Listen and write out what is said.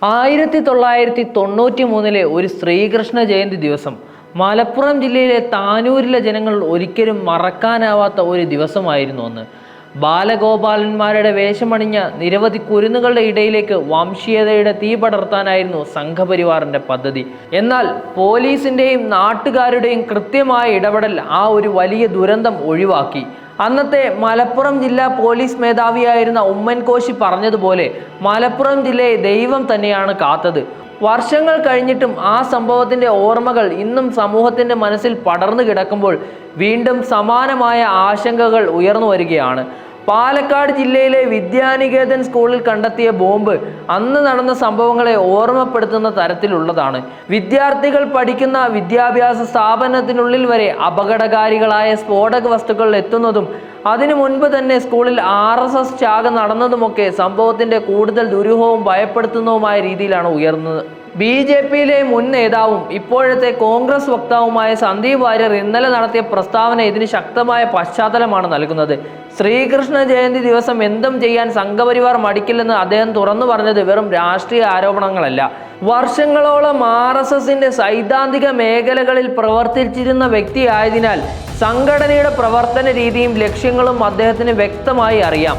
1993 ഒരു ശ്രീകൃഷ്ണ ജയന്തി ദിവസം മലപ്പുറം ജില്ലയിലെ താനൂരിലെ ജനങ്ങൾ ഒരിക്കലും മറക്കാനാവാത്ത ഒരു ദിവസമായിരുന്നു അന്ന്. ബാലഗോപാലന്മാരുടെ വേഷമണിഞ്ഞ നിരവധി കുരുന്നുകളുടെ ഇടയിലേക്ക് വംശീയതയുടെ തീ പടർത്താനായിരുന്നു സംഘപരിവാറിന്റെ പദ്ധതി. എന്നാൽ പോലീസിന്റെയും നാട്ടുകാരുടെയും കൃത്യമായ ഇടപെടൽ ആ ഒരു വലിയ ദുരന്തം ഒഴിവാക്കി. അന്നത്തെ മലപ്പുറം ജില്ലാ പോലീസ് മേധാവിയായിരുന്ന ഉമ്മൻകോശി പറഞ്ഞതുപോലെ മലപ്പുറം ജില്ലയെ ദൈവം തന്നെയാണ് കാത്തത്. വർഷങ്ങൾ കഴിഞ്ഞിട്ടും ആ സംഭവത്തിന്റെ ഓർമ്മകൾ ഇന്നും സമൂഹത്തിന്റെ മനസ്സിൽ പടർന്നു കിടക്കുമ്പോൾ വീണ്ടും സമാനമായ ആശങ്കകൾ ഉയർന്നു വരികയാണ്. പാലക്കാട് ജില്ലയിലെ വിദ്യാനികേതൻ സ്കൂളിൽ കണ്ടെത്തിയ ബോംബ് അന്ന് നടന്ന സംഭവങ്ങളെ ഓർമ്മപ്പെടുത്തുന്ന തരത്തിലുള്ളതാണ്. വിദ്യാർത്ഥികൾ പഠിക്കുന്ന വിദ്യാഭ്യാസ സ്ഥാപനത്തിനുള്ളിൽ വരെ അപകടകാരികളായ സ്ഫോടക വസ്തുക്കൾ എത്തുന്നതും അതിനു മുൻപ് തന്നെ സ്കൂളിൽ RSS ശാഖ നടന്നതുമൊക്കെ സംഭവത്തിന്റെ കൂടുതൽ ദുരൂഹവും ഭയപ്പെടുത്തുന്നതുമായ രീതിയിലാണ് ഉയർന്നത്. BJPയിലെ മുൻ നേതാവും ഇപ്പോഴത്തെ കോൺഗ്രസ് വക്താവുമായ സന്ദീപ് വാര്യർ ഇന്നലെ നടത്തിയ പ്രസ്താവന ഇതിന് ശക്തമായ പശ്ചാത്തലമാണ് നൽകുന്നത്. ശ്രീകൃഷ്ണ ജയന്തി ദിവസം എന്തും ചെയ്യാൻ സംഘപരിവാർ മടിക്കില്ലെന്ന് അദ്ദേഹം തുറന്നു പറഞ്ഞത് വെറും രാഷ്ട്രീയ ആരോപണങ്ങളല്ല. വർഷങ്ങളോളം RSSന്റെ സൈദ്ധാന്തിക മേഖലകളിൽ പ്രവർത്തിച്ചിരുന്ന വ്യക്തിയായതിനാൽ സംഘടനയുടെ പ്രവർത്തന രീതിയും ലക്ഷ്യങ്ങളും അദ്ദേഹത്തിന് വ്യക്തമായി അറിയാം.